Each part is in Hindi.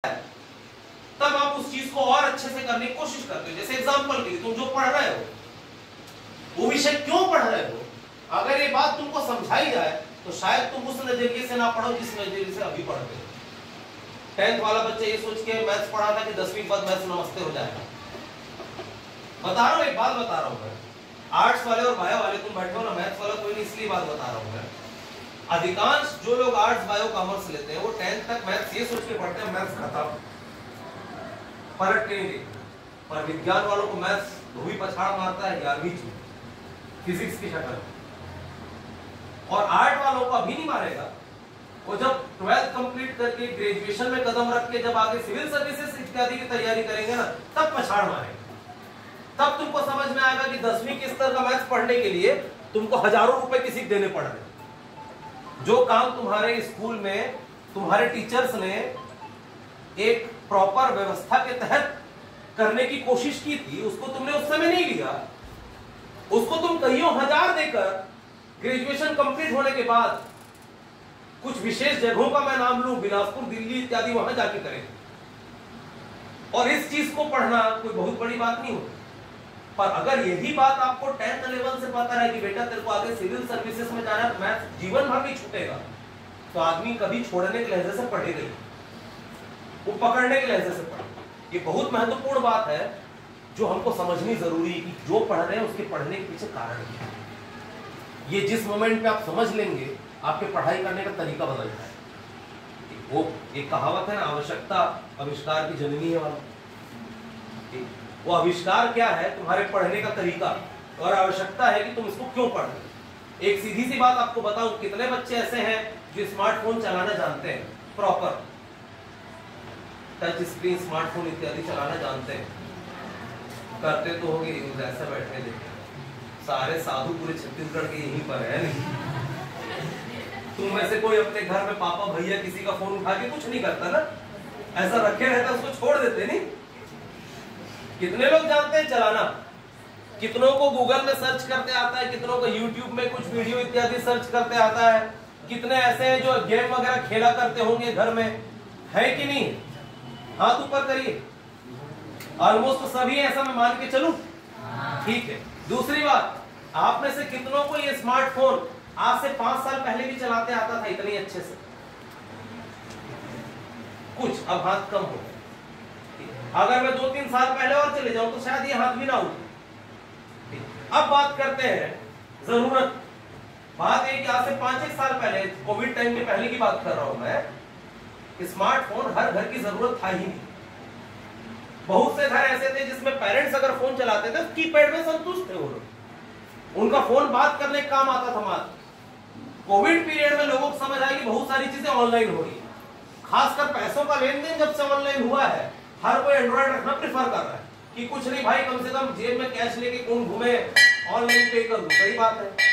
तब आप उस चीज को और अच्छे से करने की कोशिश करते हो। जैसे एग्जांपल के लिए तुम जो पढ़ रहे हो वो विषय क्यों पढ़ रहे हो, अगर ये बात तुमको समझाई जाए तो शायद तुम उस नजरिए से ना पढ़ो जिस नजरिए से अभी पढ़ते हो। 10th वाला बच्चा ये सोच के मैथ्स पढ़ा था कि 10वीं के बाद मैथ्स नमस्ते हो जाएगा। बता रहा हूँ, एक बात बता रहा हूँ मैं, आर्ट्स वाले और बायो वाले तुम बैठे हो ना, मैथ्स वाला कोई नहीं, इसलिए बात बता रहा हूँ मैं। अधिकांश जो लोग आर्ट्स बायो कॉमर्स लेते हैं वो 10th तक मैथ्स ये सोच के पढ़ते हैं मैथ्स खत्म, पलट के नहीं देखते। पर विज्ञान वालों को मैथ्स धोबी पछाड़ मारता है 11वीं फिजिक्स की शक्ल, और आर्ट वालों को अभी नहीं मारेगा, वो जब 12th कंप्लीट करके ग्रेजुएशन में कदम रख के जब आगे सिविल सर्विसेज इत्यादि की तैयारी करेंगे ना, तब पछाड़ मारेगा। तब तुमको समझ में आएगा कि 10वीं के स्तर का मैथ्स पढ़ने के लिए तुमको हजारों रुपए की सीख देने पड़ रहे। जो काम तुम्हारे स्कूल में तुम्हारे टीचर्स ने एक प्रॉपर व्यवस्था के तहत करने की कोशिश की थी, उसको तुमने उस समय नहीं लिया, उसको तुम कईयों हजार देकर ग्रेजुएशन कंप्लीट होने के बाद कुछ विशेष जगहों का मैं नाम लूं, बिलासपुर, दिल्ली इत्यादि, वहां जाके करेंगे। और इस चीज को पढ़ना कोई बहुत बड़ी बात नहीं होती। पर अगर यही बात आपको 10th लेवल से पता है कि बेटा तेरे को आगे सिविल सर्विसेज में जाना है, मैथ्स जीवन भर नहीं छूटेगा, तो आदमी कभी छोड़ने के लहजे से पढ़ेगा ही, वो पकड़ने के लहजे से पढ़े। ये बहुत महत्वपूर्ण बात है जो हमको समझनी जरूरी है कि जो पढ़ रहे हैं उसके पढ़ने के पीछे कारण क्या है। ये जिस मोमेंट पे आप समझ लेंगे, आपके पढ़ाई करने का तरीका बदल जाए। वो एक कहावत है ना, आवश्यकता आविष्कार की जननी है वाला। वो आविष्कार क्या है? तुम्हारे पढ़ने का तरीका, और आवश्यकता है कि तुम इसको क्यों पढ़ रहे हो। एक सीधी सी बात आपको बताऊं, कितने बच्चे ऐसे हैं जो स्मार्टफोन चलाना जानते हैं, प्रॉपर टच स्क्रीन स्मार्टफोन इत्यादि चलाना जानते हैं, करते तो होंगे, ऐसे बैठे देखे सारे साधु पूरे छत्तीसगढ़ के यहीं पर है नहीं। तुम में से कोई अपने घर में पापा भैया किसी का फोन उठा के कुछ नहीं करता ना, ऐसा रखे रहता, उसको छोड़ देते नहीं। कितने लोग जानते हैं चलाना? कितनों को गूगल में सर्च करते आता है, कितनों को यूट्यूब में कुछ वीडियो इत्यादि सर्च करते आता है, कितने ऐसे हैं जो गेम वगैरह खेला करते होंगे घर में, है कि नहीं? हाथ ऊपर करिए। ऑलमोस्ट सभी ऐसा मैं मान के चलूं? ठीक है। दूसरी बात, आप में से कितनों को ये स्मार्टफोन आज से 5 साल पहले भी चलाते आता था इतनी अच्छे से? कुछ, अब हाथ कम हो गए। अगर मैं 2-3 साल पहले और चले जाऊं तो शायद ये हाथ भी ना उठे। अब बात करते हैं जरूरत। बात है कि आज से 5-1 साल पहले, कोविड टाइम के पहले की बात कर रहा हूं मैं, स्मार्टफोन हर घर की जरूरत था ही नहीं। बहुत से घर ऐसे थे जिसमें पेरेंट्स अगर फोन चलाते थे कीपैड में संतुष्ट थे वो लोग, उनका फोन बात करने का काम आता था मात्र। कोविड पीरियड में लोगों को समझ आई कि बहुत सारी चीजें ऑनलाइन हो रही है, खासकर पैसों का लेन देन जब से ऑनलाइन हुआ है, हर कोई एंड्रॉइड रखना प्रेफर कर रहा है कि कुछ नहीं भाई, कम से कम जेब में कैश लेके कौन घूमे, ऑनलाइन पे कर दूं। सही बात है।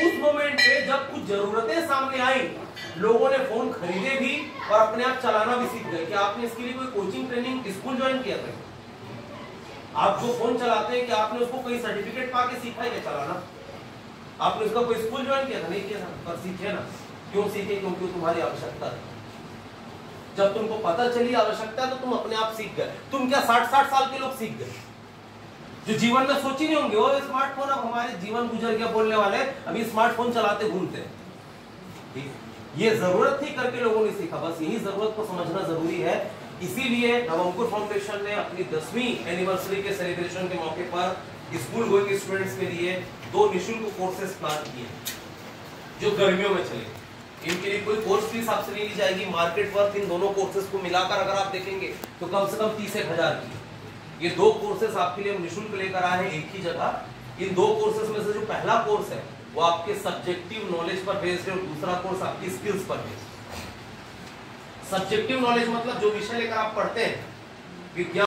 उस मोमेंट पे जब कुछ जरूरतें सामने आई, लोगों ने फोन खरीदे भी और अपने आप चलाना भी सीख गए। कि आपने इसके लिए कोई कोचिंग ट्रेनिंग स्कूल ज्वाइन किया था? आप जो फोन चलाते हैं कि आपने उसको कोई सर्टिफिकेट पाके सीखा है क्या चलाना? आपने उसका कोई स्कूल ज्वाइन किया था? नहीं किया था, पर सीखे ना। क्यों सीखे? क्योंकि तुम्हारी आवश्यकता है। जब तुमको पता चली आवश्यकता तो तुम अपने आप सीख गए। तुम क्या 60-60 साल के लोग सीख गए जो जीवन में सोच ही नहीं होंगे, वो स्मार्टफोन अब हमारे जीवन गुजर गया बोलने वाले अभी स्मार्टफोन चलाते घूमते हैं। ये जरूरत थी करके लोगों ने सीखा, बस यही जरूरत को समझना जरूरी है। इसीलिए नवंकुर फाउंडेशन ने अपनी 10वीं एनिवर्सरी के सेलिब्रेशन के मौके पर स्कूल गोइंग स्टूडेंट्स के लिए 2 निःशुल्क कोर्सेज प्लान किए जो गर्मियों में चलेंगे। इनके लिए कोई कोर्स फीस आपसे नहीं ली जाएगी। मार्केट वर्थ इन दोनों कोर्सेज को मिलाकर अगर आप देखेंगे तो कम से कम 30,000 की। ये 2 कोर्सेज आपके लिए हम निःशुल्क लेकर आए हैं एक ही जगह। इन 2 कोर्सेज में से जो पहला कोर्स है वो आपके सब्जेक्टिव नॉलेज पर बेस्ड है और दूसरा कोर्स आपकी स्किल्स पर बेस्ड। सब्जेक्टिव नॉलेज मतलब जो विषय लेकर आप पढ़ते हैं, विज्ञान